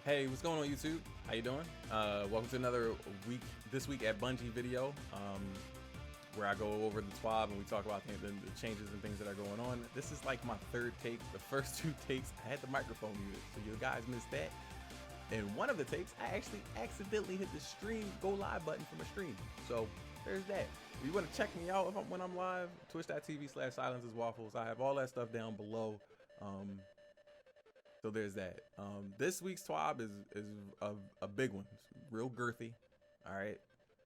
Hey, what's going on YouTube? How you doing? Welcome to another this week at Bungie video, where I go over the TWAB and we talk about the changes and things that are going on. This is like my third take. The first two takes, I had the microphone muted, so you guys missed that. And one of the takes, I actually accidentally hit the stream go live button from a stream. So there's that. If you want to check me out when I'm live, twitch.tv/silences waffles. I have all that stuff down below. So there's that. This week's TWAB is a big one. It's real girthy, all right?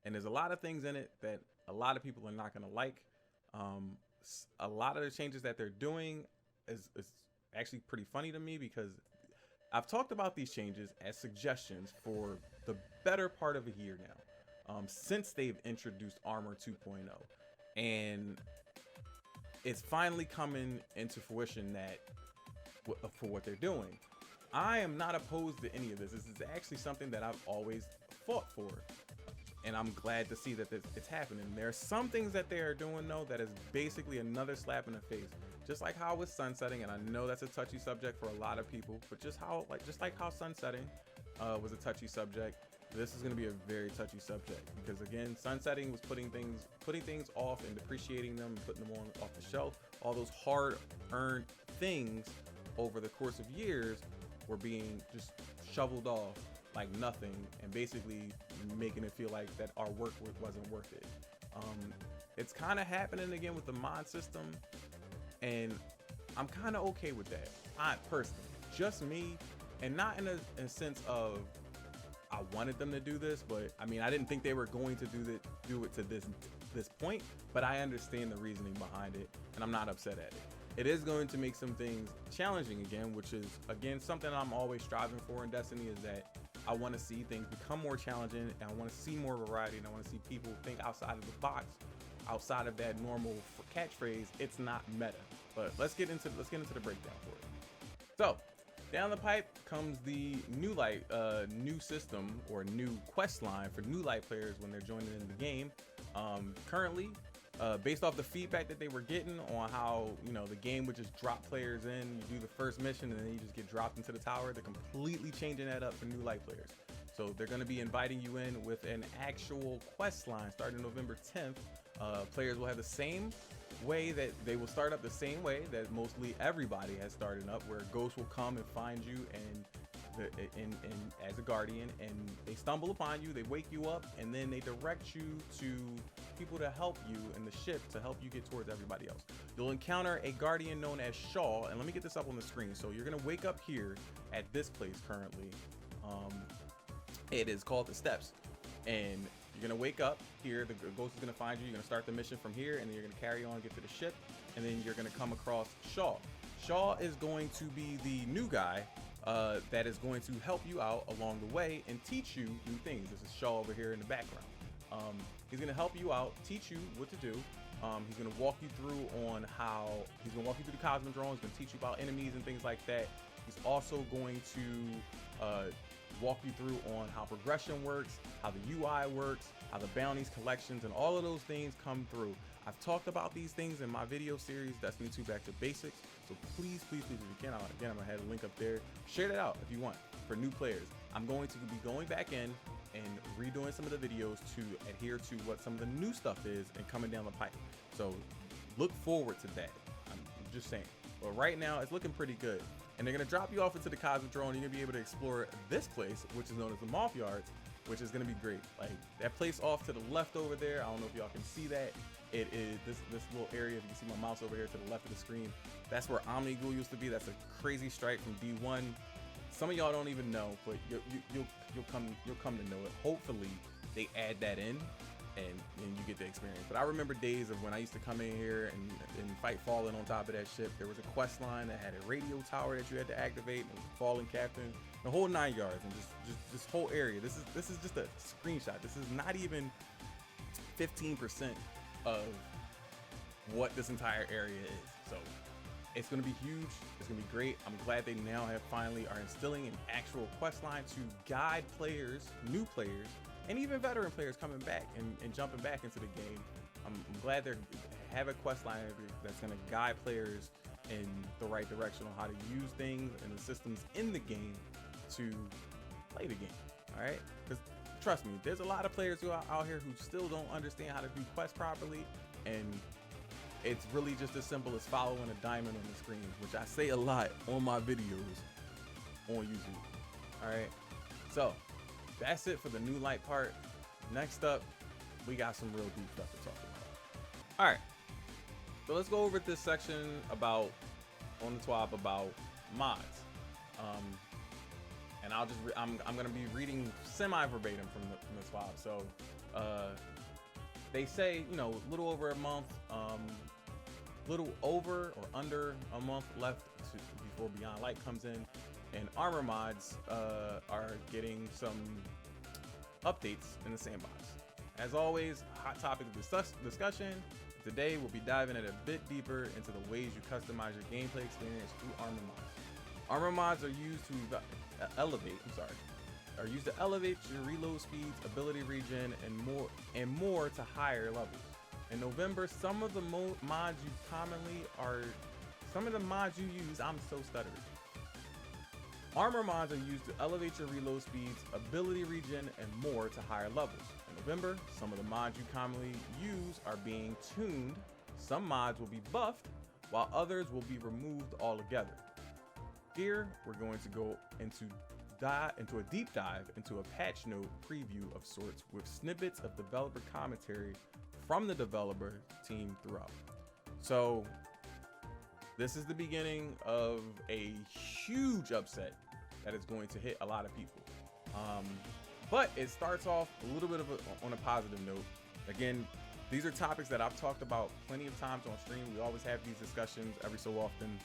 And there's a lot of things in it that a lot of people are not gonna like. A lot of the changes that they're doing is actually pretty funny to me because I've talked about these changes as suggestions for the better part of a year now, since they've introduced Armor 2.0. And it's finally coming into fruition that for what they're doing. I am not opposed to any of this. This is actually something that I've always fought for, and I'm glad to see that it's happening. There are some things that they are doing though that is basically another slap in the face, just like how with sunsetting, and I know that's a touchy subject for a lot of people, but just like how sunsetting was a touchy subject, this is going to be a very touchy subject, because again, sunsetting was putting things off and depreciating them and putting them on off the shelf. All those hard-earned things over the course of years were being just shoveled off like nothing, and basically making it feel like that our work wasn't worth it. It's kind of happening again with the mod system, and I'm kind of okay with that. I personally, just me, and not in a sense of I wanted them to do this, but I mean, I didn't think they were going to do it to this point, but I understand the reasoning behind it, and I'm not upset at it. It is going to make some things challenging again, which is again something I'm always striving for in Destiny, is that I want to see things become more challenging, and I want to see more variety, and I want to see people think outside of the box, outside of that normal catchphrase. It's not meta. But let's get into the breakdown for it. So down the pipe comes the new system or new quest line for new light players when they're joining in the game. Currently, based off the feedback that they were getting on how, you know, the game would just drop players in, you do the first mission and then you just get dropped into the tower, they're completely changing that up for new light players. So they're going to be inviting you in with an actual quest line starting November 10th. Players will have the same way that they will start up the same way that mostly everybody has started up, where ghosts will come and find you and as a guardian, and they stumble upon you, they wake you up, and then they direct you to people to help you in the ship to help you get towards everybody else. You'll encounter a guardian known as Shaw, and let me get this up on the screen. So you're gonna wake up here at this place currently. It is called the Steps, and you're gonna wake up here. The ghost is gonna find you. You're gonna start the mission from here, and then you're gonna carry on, get to the ship, and then you're gonna come across Shaw. Shaw is going to be the new guy that is going to help you out along the way and teach you new things. This is Shaw over here in the background. He's gonna help you out, teach you what to do. He's gonna walk you through the Cosmodrome. He's gonna teach you about enemies and things like that. He's also going to walk you through on how progression works, how the UI works, how the bounties, collections, and all of those things come through. I've talked about these things in my video series, Destiny 2 Back to Basics. So please, if you can, again, I'm gonna have a link up there. Share that out if you want for new players. I'm going to be going back in and redoing some of the videos to adhere to what some of the new stuff is and coming down the pipe. So look forward to that. I'm just saying. But right now, it's looking pretty good. And they're gonna drop you off into the Cosmodrome. You're gonna be able to explore this place, which is known as the Moth Yards, which is gonna be great. Like that place off to the left over there. I don't know if y'all can see that. It is this little area. If you can see my mouse over here to the left of the screen, that's where Omnigul used to be. That's a crazy strike from D1. Some of y'all don't even know, but you'll come to know it. Hopefully, they add that in, and you get the experience. But I remember days of when I used to come in here and fight Fallen on top of that ship. There was a quest line that had a radio tower that you had to activate, and it was a Fallen captain, the whole 9 yards, and just this whole area. This is just a screenshot. This is not even 15% of what this entire area is. So it's going to be huge. It's going to be great. I'm glad they now finally are instilling an actual quest line to guide players, new players, and even veteran players coming back and jumping back into the game. I'm glad they have a quest line that's going to guide players in the right direction on how to use things and the systems in the game to play the game. All right, because trust me, there's a lot of players who are out here who still don't understand how to do quests properly, and it's really just as simple as following a diamond on the screen, which I say a lot on my videos on YouTube. All right, so that's it for the new light part. Next up, we got some real deep stuff to talk about. All right, so let's go over this section about on the TWAB about mods. And I'll just I'm gonna be reading semi verbatim from the TWAB. So they say, you know, little over a month, little over or under a month left before Beyond Light comes in, and armor mods are getting some updates in the sandbox. As always, hot topic of discussion. Today we'll be diving a bit deeper into the ways you customize your gameplay experience through armor mods. Armor mods are used to elevate your reload speeds, ability regen, and more to higher levels. In November, some of the mods you use, I'm so stuttered. Armor mods are used to elevate your reload speeds, ability regen, and more to higher levels. In November, some of the mods you commonly use are being tuned. Some mods will be buffed, while others will be removed altogether. Here, we're going to go into a deep dive into a patch note preview of sorts with snippets of developer commentary from the developer team throughout. So this is the beginning of a huge upset that is going to hit a lot of people. But it starts off a little bit on a positive note. Again, these are topics that I've talked about plenty of times on stream. We always have these discussions every so often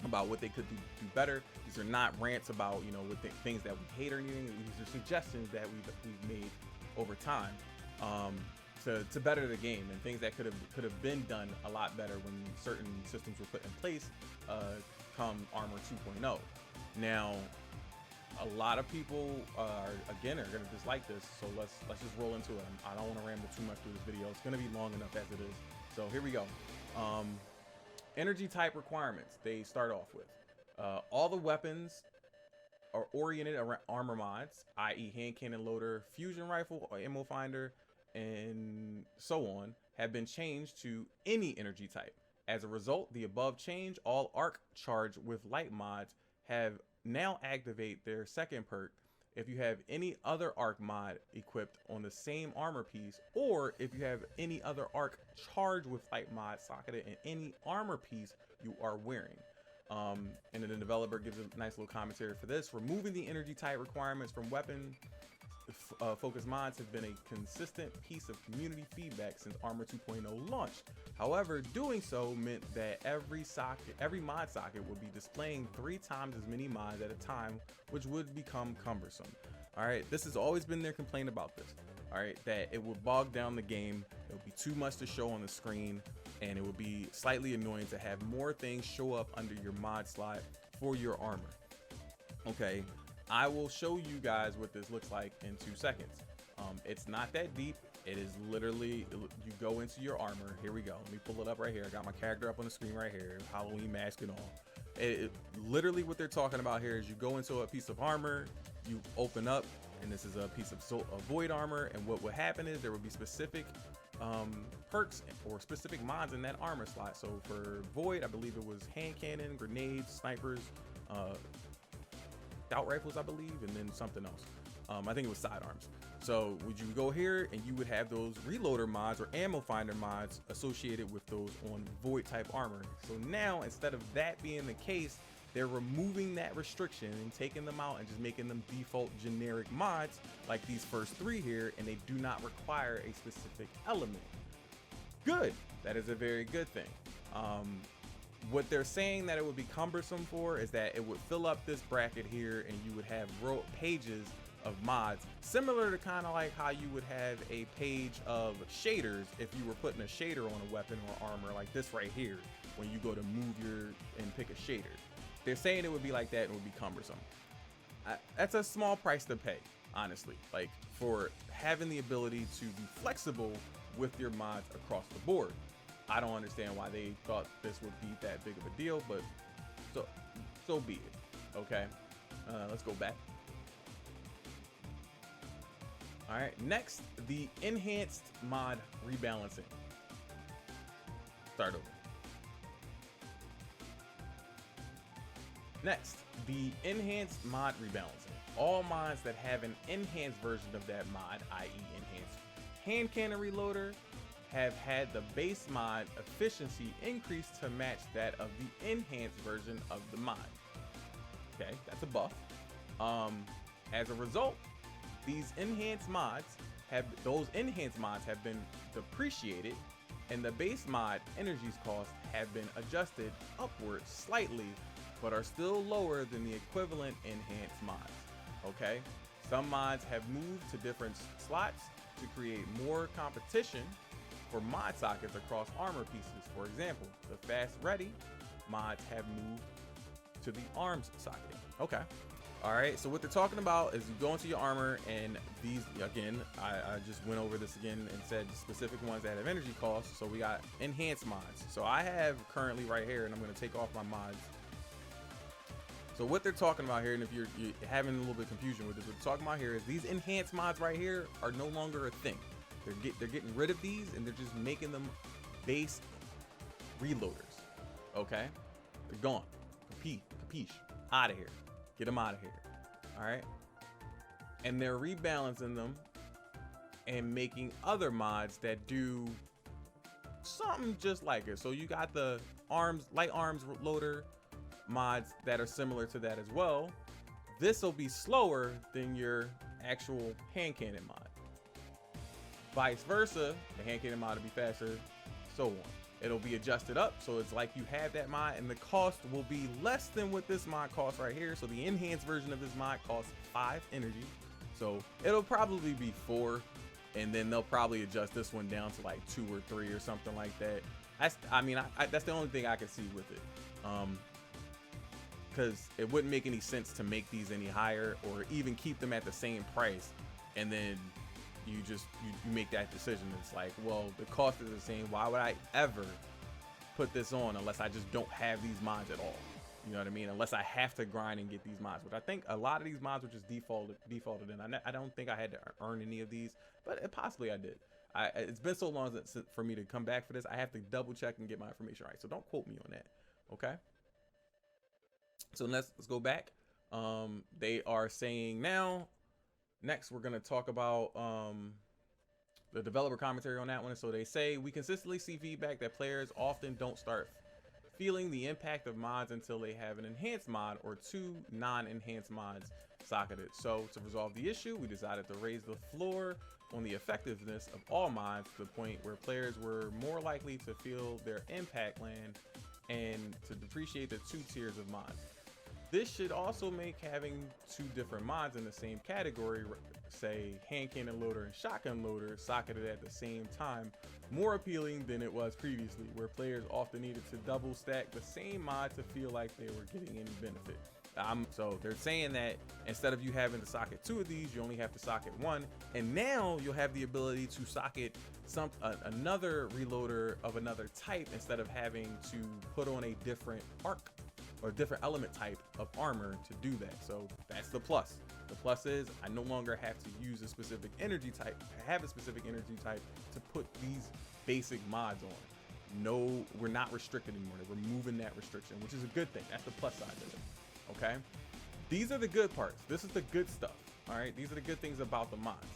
about what they could do better. These are not rants about, you know, what things that we hate or anything. These are suggestions that we've made over time to better the game, and things that could have been done a lot better when certain systems were put in place come Armor 2.0. Now, a lot of people are going to dislike this, so let's just roll into it. I don't want to ramble too much through this video. It's going to be long enough as it is. So here we go. Energy type requirements they start off with. All the weapons are oriented around armor mods, i.e. hand cannon loader, fusion rifle, or ammo finder, and so on, have been changed to any energy type. As a result, the above change, all arc charge with light mods have now activate their second perk if you have any other arc mod equipped on the same armor piece, or if you have any other arc charged with light mod socketed in any armor piece you are wearing. And then the developer gives a nice little commentary for this. Removing the energy type requirements from weapon focused mods have been a consistent piece of community feedback since Armor 2.0 launched. However, doing so meant that every mod socket would be displaying 3 times as many mods at a time, which would become cumbersome. All right, this has always been their complaint about this. All right, that it would bog down the game. It would be too much to show on the screen, and it would be slightly annoying to have more things show up under your mod slot for your armor. Okay, I will show you guys what this looks like in 2 seconds. It's not that deep. It is literally, you go into your armor. Here we go. Let me pull it up right here. I got my character up on the screen right here. Halloween mask and all. Literally what they're talking about here is you go into a piece of armor, you open up, and this is a piece of void armor. And what would happen is there would be specific perks or specific mods in that armor slot. So for void, I believe it was hand cannon, grenades, snipers, scout rifles, I believe, and then something else. I think it was sidearms. So would you go here and you would have those reloader mods or ammo finder mods associated with those on void type armor. So now, instead of that being the case, they're removing that restriction and taking them out and just making them default generic mods like these first 3 here, and they do not require a specific element. Good. That is a very good thing. What they're saying that it would be cumbersome for is that it would fill up this bracket here, and you would have pages of mods, similar to kind of like how you would have a page of shaders if you were putting a shader on a weapon or armor, like this right here when you go to move and pick a shader. They're saying it would be like that and it would be cumbersome. That's a small price to pay, honestly, like for having the ability to be flexible with your mods across the board. I don't understand why they thought this would be that big of a deal, but so be it. Okay, let's go back. All right, next, the enhanced mod rebalancing. Start over. Next, the enhanced mod rebalancing. All mods that have an enhanced version of that mod, i.e. enhanced hand cannon reloader, have had the base mod efficiency increased to match that of the enhanced version of the mod. Okay, that's a buff. As a result, these enhanced mods have been depreciated, and the base mod energies cost have been adjusted upward slightly, but are still lower than the equivalent enhanced mods. Okay, some mods have moved to different slots to create more competition for mod sockets across armor pieces. For example, the fast ready mods have moved to the arms socket. Okay. All right, so what they're talking about is you go into your armor, and these, again, I just went over this again and said specific ones that have energy costs. So we got enhanced mods. So I have currently right here, and I'm going to take off my mods. So what they're talking about here, and if you're having a little bit of confusion with this, what they're talking about here is these enhanced mods right here are no longer a thing. They're getting rid of these, and they're just making them base reloaders. Okay, they're gone. Capiche? Out of here. Get them out of here. All right, and they're rebalancing them and making other mods that do something just like it. So you got the light arms loader mods that are similar to that as well. This will be slower than your actual hand cannon mod. Vice versa, the hand cannon mod will be faster, so on. It'll be adjusted up, so it's like you have that mod, and the cost will be less than what this mod costs right here. So the enhanced version of this mod costs 5 energy, so it'll probably be 4, and then they'll probably adjust this one down to like 2 or 3 or something like that. That's the only thing I can see with it, because it wouldn't make any sense to make these any higher or even keep them at the same price, and then you make that decision. It's like, well, the cost is the same. Why would I ever put this on unless I just don't have these mods at all? You know what I mean? Unless I have to grind and get these mods, which I think a lot of these mods were just defaulted in. I don't think I had to earn any of these, but possibly I did. It's been so long for me to come back for this. I have to double check and get my information right. So don't quote me on that. Okay. So let's go back. They are saying now, next, we're going to talk about the developer commentary on that one. So they say, we consistently see feedback that players often don't start feeling the impact of mods until they have an enhanced mod or 2 non-enhanced mods socketed. So to resolve the issue, we decided to raise the floor on the effectiveness of all mods to the point where players were more likely to feel their impact land and to depreciate the 2 tiers of mods. This should also make having 2 different mods in the same category, say hand cannon loader and shotgun loader, socketed at the same time, more appealing than it was previously, where players often needed to double stack the same mod to feel like they were getting any benefit. So they're saying that instead of you having to socket 2 of these, you only have to socket 1, and now you'll have the ability to socket another reloader of another type instead of having to put on a different arc or different element type of armor to do that. So that's the plus. The plus is I no longer have to use a specific energy type, have a specific energy type to put these basic mods on. No, we're not restricted anymore. They're removing that restriction, which is a good thing. That's the plus side of it. Okay, these are the good parts. This is the good stuff. All right, these are the good things about the mods.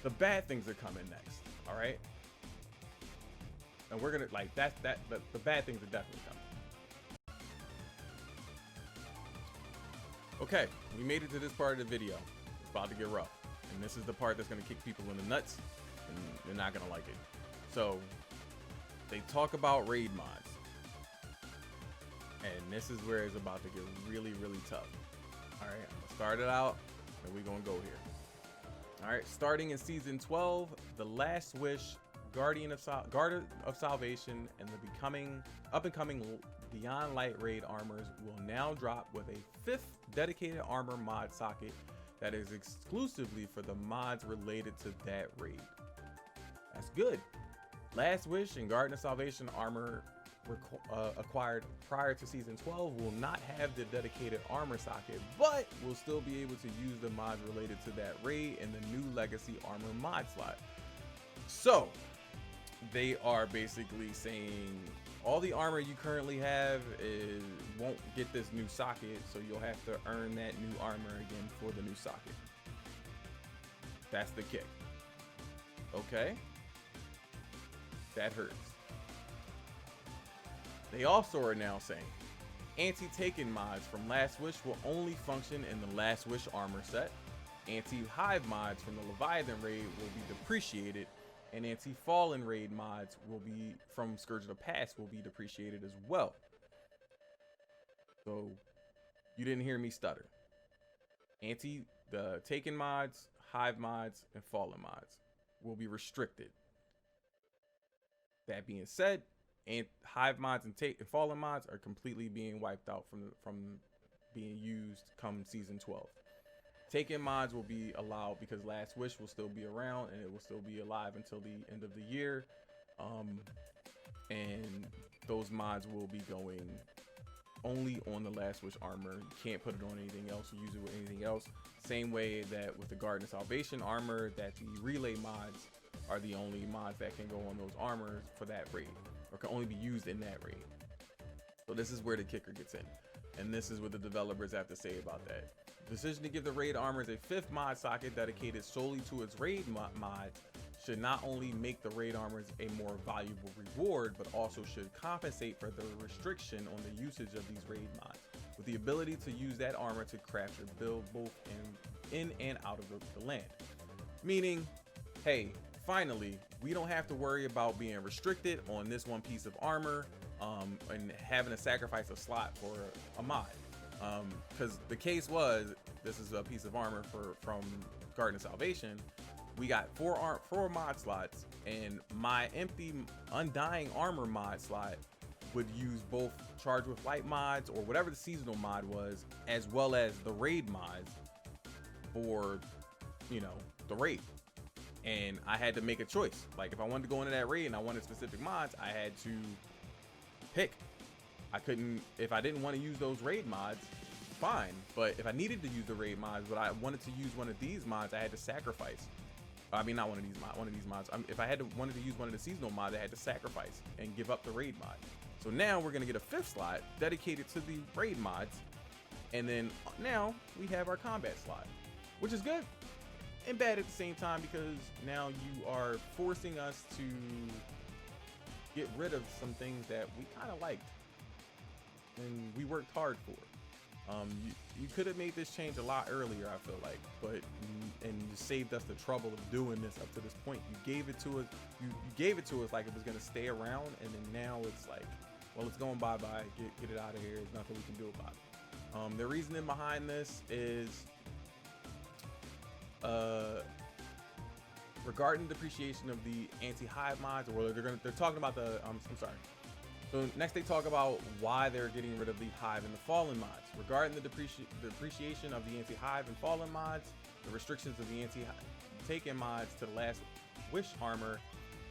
The bad things are coming next. All right, and we're gonna like the bad things are definitely coming. Okay, we made it to this part of the video. It's about to get rough, and this is the part that's gonna kick people in the nuts, and they're not gonna like it. So they talk about raid mods, and this is where it's about to get really, really tough. All right, I'm gonna start it out, and we're gonna go here. All right, starting in season 12, the Last Wish, Guard of Salvation, and the up and coming Beyond Light raid armors will now drop with a 5th dedicated armor mod socket that is exclusively for the mods related to that raid. That's good. Last Wish and Guard of Salvation armor acquired prior to Season 12 will not have the dedicated armor socket, but will still be able to use the mods related to that raid in the new Legacy armor mod slot. So they are basically saying all the armor you currently have won't get this new socket, so you'll have to earn that new armor again for the new socket. That's the kick. Okay, that hurts. They also are now saying anti-taken mods from Last Wish will only function in the Last Wish armor set. Anti-hive mods from the Leviathan raid will be depreciated, and anti-fallen raid mods will be from Scourge of the Past will be depreciated as well. So you didn't hear me stutter. The taken mods, hive mods, and fallen mods will be restricted. That being said, and hive mods and fallen mods are completely being wiped out from being used come Season 12. Taken mods will be allowed because Last Wish will still be around and it will still be alive until the end of the year. And those mods will be going only on the Last Wish armor. You can't put it on anything else or use it with anything else. Same way that with the Garden of Salvation armor, that the relay mods are the only mods that can go on those armors for that raid, or can only be used in that raid. So this is where the kicker gets in, and this is what the developers have to say about that. The decision to give the raid armors a 5th mod socket dedicated solely to its raid mods should not only make the raid armors a more valuable reward, but also should compensate for the restriction on the usage of these raid mods, with the ability to use that armor to craft your build both in and out of the land. Meaning, hey, finally, we don't have to worry about being restricted on this one piece of armor and having to sacrifice a slot for a mod. Because the case was, this is a piece of armor from Garden of Salvation. We got four mod slots, and my empty Undying armor mod slot would use both Charge with Light mods or whatever the seasonal mod was, as well as the raid mods for, you know, the raid. And I had to make a choice. Like, if I wanted to go into that raid and I wanted specific mods, I had to pick. I couldn't, if I didn't want to use those raid mods, fine. But if I needed to use the raid mods, but I wanted to use one of these mods, I had to sacrifice. I mean, not one of these mods. If I wanted to use one of the seasonal mods, I had to sacrifice and give up the raid mod. So now we're gonna get a 5th slot dedicated to the raid mods, and then now we have our combat slot, which is good and bad at the same time, because now you are forcing us to get rid of some things that we kind of liked and we worked hard for. You could have made this change a lot earlier, I feel like, and you saved us the trouble of doing this up to this point. You gave it to us. You gave it to us like it was gonna stay around, and then now it's like, well, it's going bye-bye. Get it out of here. There's nothing we can do about it. The reasoning behind this is regarding depreciation of the anti-hive mods, or they're talking about the I'm sorry. So next they talk about why they're getting rid of the hive and the fallen mods. Regarding the depreciation of the anti-hive and fallen mods, the restrictions of the anti-taken mods to the Last Wish armor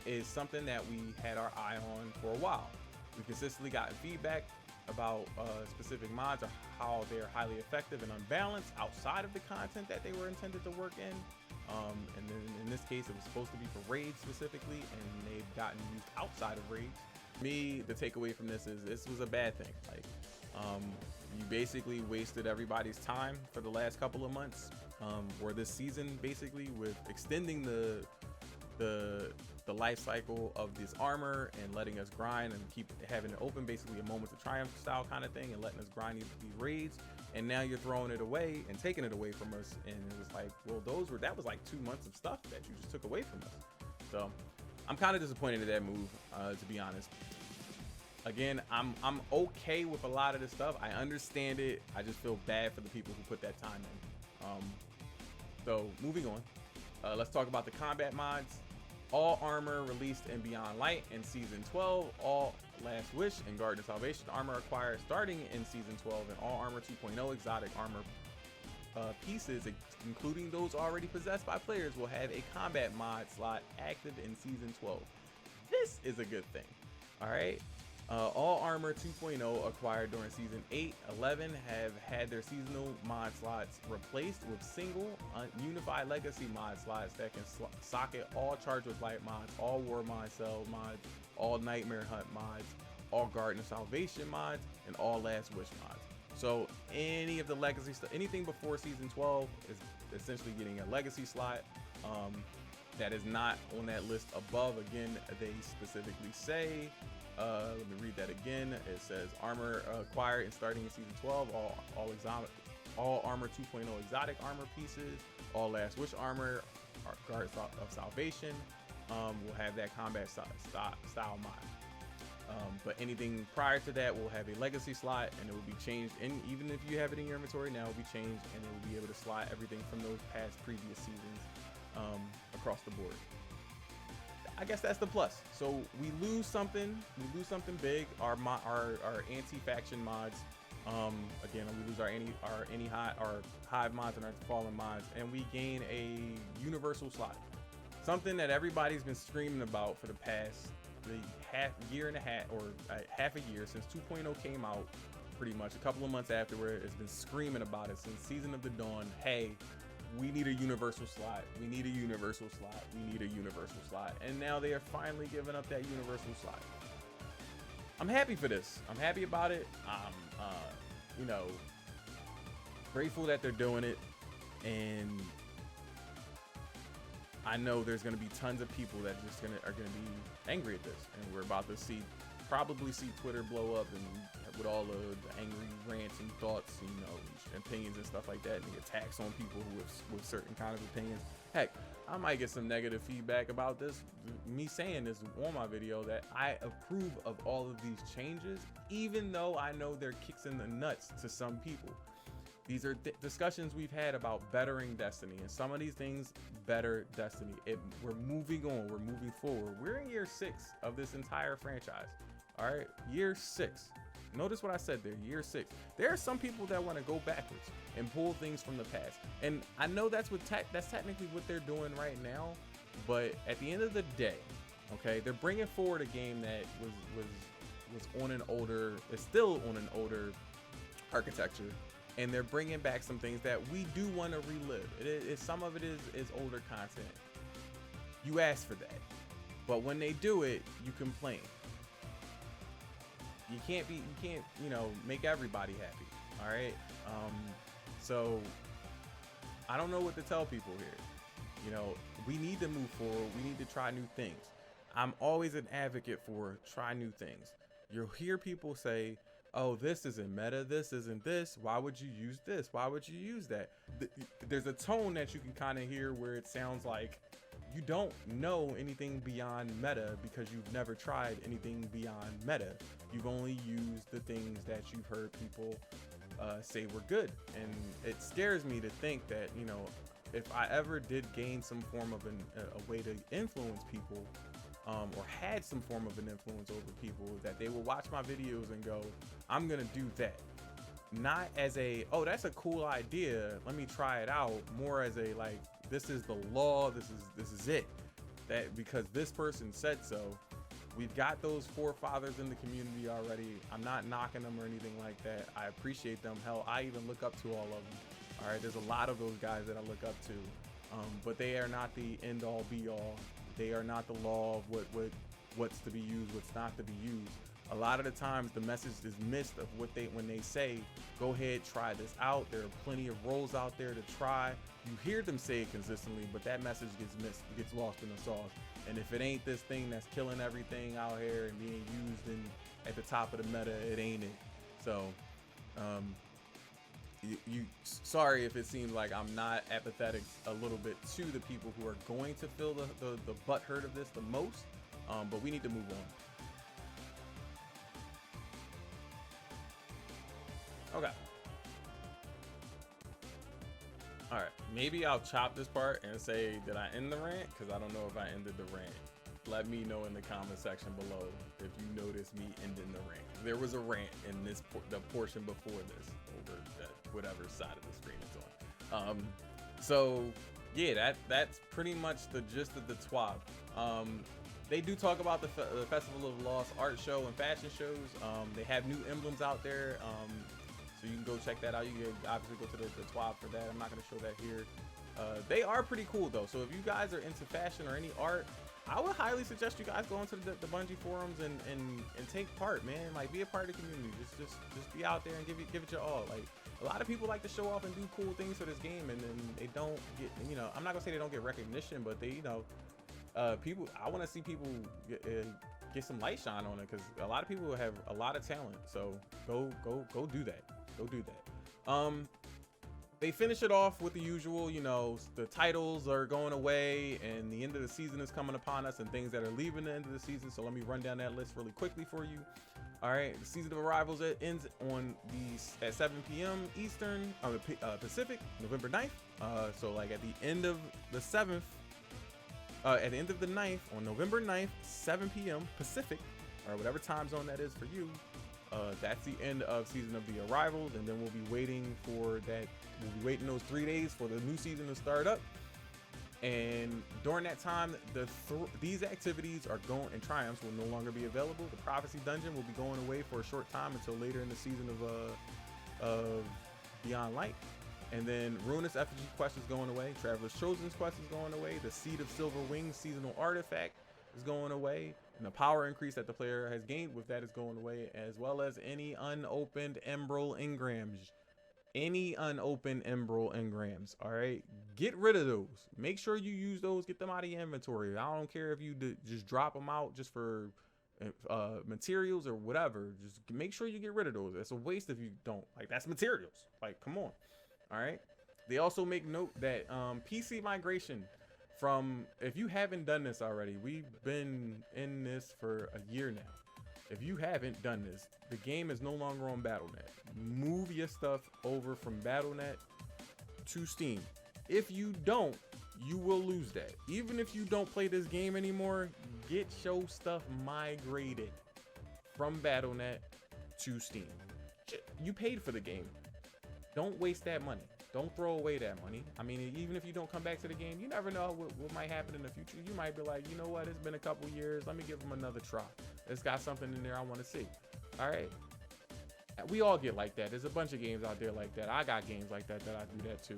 is something that we had our eye on for a while. We consistently gotten feedback about specific mods or how they're highly effective and unbalanced outside of the content that they were intended to work in. And then in this case, it was supposed to be for raids specifically, and they've gotten used outside of raids. Me, the takeaway from this is this was a bad thing. Like, you basically wasted everybody's time for the last couple of months, or this season, basically, with extending the life cycle of this armor and letting us grind and keep having it open, basically a Moments of Triumph style kind of thing, and letting us grind these raids. And now you're throwing it away and taking it away from us, and it was like, well, that was like 2 months of stuff that you just took away from us. So I'm kind of disappointed in that move, to be honest. Again, I'm okay with a lot of this stuff. I understand it. I just feel bad for the people who put that time in. So moving on, let's talk about the combat mods. All armor released in Beyond Light in Season 12, all Last Wish and Garden of Salvation armor acquired starting in Season 12, and all Armor 2.0 exotic armor pieces, including those already possessed by players, will have a combat mod slot active in Season 12. This is a good thing. All right. All Armor 2.0 acquired during Season 8, 11 have had their seasonal mod slots replaced with single unified legacy mod slots that can socket all Charged with Light mods, all War Mod Cell mods, all Nightmare Hunt mods, all Garden of Salvation mods, and all Last Wish mods. So any of the legacy stuff, anything before Season 12 is essentially getting a legacy slot. That is not on that list above. Again, they specifically say, let me read that again. It says armor acquired and starting in Season 12, all Armor 2.0 exotic armor pieces, all Last Wish armor, Guard of Salvation will have that combat style mod. But anything prior to that will have a legacy slot, and it will be changed. And even if you have it in your inventory now, it will be changed, and it will be able to slot everything from those past previous seasons across the board. I guess that's the plus. So we lose something big. Our anti-faction mods. Again, we lose our hive mods and our fallen mods, and we gain a universal slot. Something that everybody's been screaming about for the past year and a half, or half a year since 2.0 came out. Pretty much a couple of months afterward, it's been screaming about it since Season of the Dawn. Hey, we need a universal slot. We need a universal slot. We need a universal slot. And now they are finally giving up that universal slot. I'm happy for this. I'm happy about it. I'm, grateful that they're doing it. And I know there's going to be tons of people that are going to be angry at this. And we're about to probably see Twitter blow up, and with all of the angry rants and thoughts, opinions and stuff like that, and the attacks on people with certain kind of opinions. Heck, I might get some negative feedback about this, me saying this on my video, that I approve of all of these changes, even though I know they're kicks in the nuts to some people. These are discussions we've had about bettering Destiny, and some of these things better Destiny. We're moving on, we're moving forward. We're in year 6 of this entire franchise. All right, year 6. Notice what I said there, year 6. There are some people that want to go backwards and pull things from the past. And I know that's technically what they're doing right now. But at the end of the day, okay, they're bringing forward a game that was on an older, is still on an older architecture. And they're bringing back some things that we do want to relive. Some of it is older content. You ask for that. But when they do it, you complain. You can't make everybody happy. All right. So I don't know what to tell people here. We need to move forward. We need to try new things. I'm always an advocate for try new things. You'll hear people say, oh, this isn't meta. This isn't this. Why would you use this? Why would you use that? There's a tone that you can kind of hear where it sounds like you don't know anything beyond meta because you've never tried anything beyond meta. You've only used the things that you've heard people say were good. And it scares me to think that, if I ever did gain some form of a way to influence people, or had some form of an influence over people, that they will watch my videos and go, I'm gonna do that. Not as a, oh, that's a cool idea, let me try it out. More as a, like, this is the law, this is it. That because this person said so. We've got those forefathers in the community already. I'm not knocking them or anything like that. I appreciate them. Hell, I even look up to all of them. All right, there's a lot of those guys that I look up to, but they are not the end all be all. They are not the law of what's to be used, what's not to be used. A lot of the times the message is missed of when they say, go ahead, try this out. There are plenty of roles out there to try. You hear them say it consistently, but that message gets missed, gets lost in the sauce. And if it ain't this thing that's killing everything out here and being used at the top of the meta, it ain't it. So, sorry if it seems like I'm not apathetic a little bit to the people who are going to feel the butthurt of this the most, but we need to move on. Okay. All right, maybe I'll chop this part and say that I end the rant, because I don't know if I ended the rant. Let me know in the comment section below if you noticed me ending the rant. There was a rant in the portion before this, over whatever side of the screen it's on. So yeah, that's pretty much the gist of the TWAB. they do talk about the Festival of the Lost art show and fashion shows. They have new emblems out there, so you can go check that out. You can obviously go to the TWAB for that. I'm not going to show that here. They are pretty cool though, so if you guys are into fashion or any art, I would highly suggest you guys go into the Bungie forums and take part, man. Like, be a part of the community. Just be out there and give it your all. Like, a lot of people like to show off and do cool things for this game, and then they don't get, you know, I'm not gonna say they don't get recognition, but they, you know, people, I want to see people get some light shine on it, because a lot of people have a lot of talent. So go do that. Go do that. They finish it off with the usual, you know, the titles are going away and the end of the season is coming upon us, and things that are leaving the end of the season. So let me run down that list really quickly for you. All right, the season of arrivals, it ends on at 7 p.m. Eastern, Pacific, November 9th. So like at the end of the 7th, at the end of the 9th, on November 9th, 7 p.m. Pacific, or whatever time zone that is for you. That's the end of season of the arrivals, and then we'll be waiting for that. We'll be waiting those 3 days for the new season to start up. And during that time, these activities are going, and triumphs will no longer be available. The prophecy dungeon will be going away for a short time until later in the season of Beyond Light. And then Ruinous Effigy quest is going away. Traveler's Chosen's quest is going away. The Seed of Silver Wings seasonal artifact is going away. And the power increase that the player has gained with that is going away, as well as any unopened Emerald engrams. Any unopened Emerald engrams. All right, get rid of those. Make sure you use those. Get them out of your inventory. I don't care if you just drop them out just for materials or whatever. Just make sure you get rid of those. It's a waste if you don't. Like, that's materials. Like, come on. All right. They also make note that PC migration from, if you haven't done this already, we've been in this for a year now. If you haven't done this, the game is no longer on Battle.net. Move your stuff over from Battle.net to Steam. If you don't, you will lose that. Even if you don't play this game anymore, get your stuff migrated from Battle.net to Steam. You paid for the game. Don't waste that money. Don't throw away that money. I mean, even if you don't come back to the game, you never know what might happen in the future. You might be like, you know what? It's been a couple years. Let me give them another try. It's got something in there I want to see. All right. We all get like that. There's a bunch of games out there like that. I got games like that I do that too.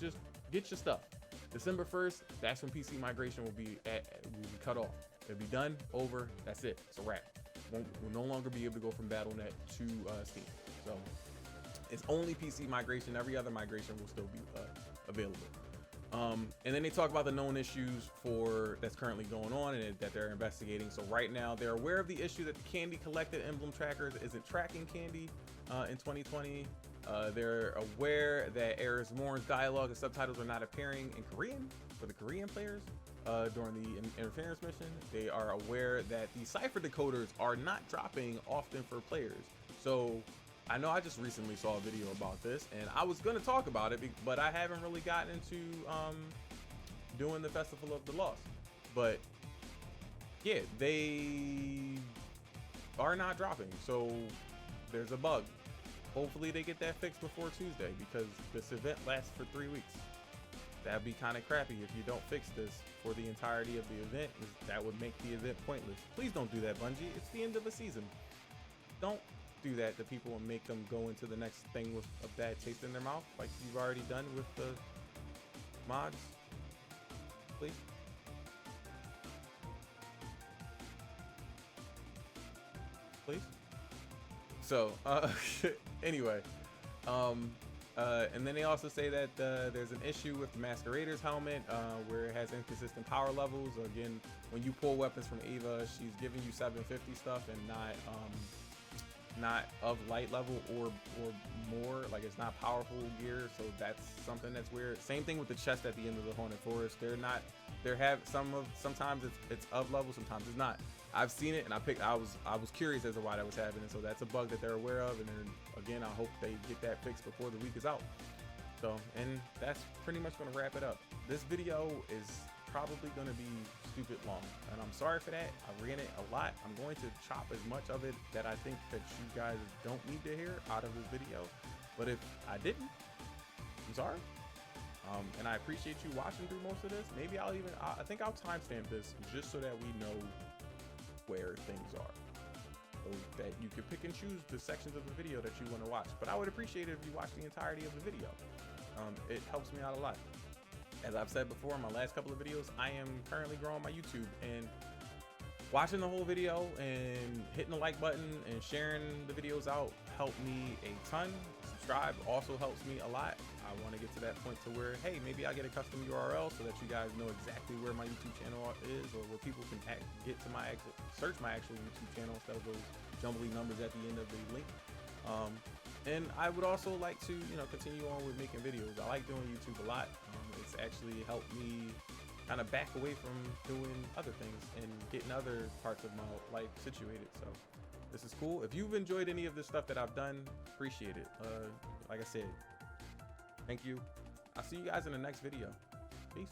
Just get your stuff. December 1st, that's when PC migration will be cut off. It'll be done, over, that's it. It's a wrap. We'll no longer be able to go from Battle.net to Steam. So it's only PC migration. Every other migration will still be available. And then they talk about the known issues that's currently going on and that they're investigating. So right now they're aware of the issue that the candy collected emblem trackers isn't tracking candy in 2020. They're aware that Eris Morn's dialogue and subtitles are not appearing in Korean for the Korean players during the interference mission. They are aware that the cipher decoders are not dropping often for players. So I know I just recently saw a video about this, and I was going to talk about it, but I haven't really gotten into doing the Festival of the Lost. But yeah, they are not dropping, so there's a bug. Hopefully they get that fixed before Tuesday, because this event lasts for 3 weeks. That'd be kind of crappy if you don't fix this for the entirety of the event. That would make the event pointless. Please don't do that, Bungie. It's the end of a season. Don't do that to people and make them go into the next thing with a bad taste in their mouth, like you've already done with the mods. Please. Please. So anyway, and then they also say that there's an issue with the Masquerader's helmet where it has inconsistent power levels. Again, when you pull weapons from Ava, she's giving you 750 stuff and not of light level or more. Like, it's not powerful gear, so that's something that's weird. Same thing with the chest at the end of the Haunted Forest. Sometimes it's of level, sometimes it's not. I've seen it, and I was curious as to why that was happening. So that's a bug that they're aware of, and then again, I hope they get that fixed before the week is out. So, and that's pretty much going to wrap it up. This video is probably going to be stupid long, and I'm sorry for that. I ran it a lot. I'm going to chop as much of it that I think that you guys don't need to hear out of this video, but if I didn't, I'm sorry. And I appreciate you watching through most of this. Maybe I think I'll timestamp this just so that we know where things are, so that you can pick and choose the sections of the video that you want to watch. But I would appreciate it if you watch the entirety of the video. It helps me out a lot. As I've said before in my last couple of videos, I am currently growing my YouTube, and watching the whole video and hitting the like button and sharing the videos out helped me a ton. Subscribe also helps me a lot. I want to get to that point to where, hey, maybe I get a custom URL so that you guys know exactly where my YouTube channel is, or where people can get to search my actual YouTube channel instead of those jumbly numbers at the end of the link. And I would also like to, continue on with making videos. I like doing YouTube a lot. It's actually helped me kind of back away from doing other things and getting other parts of my life situated. So this is cool. If you've enjoyed any of this stuff that I've done, appreciate it. Like I said, thank you. I'll see you guys in the next video. Peace.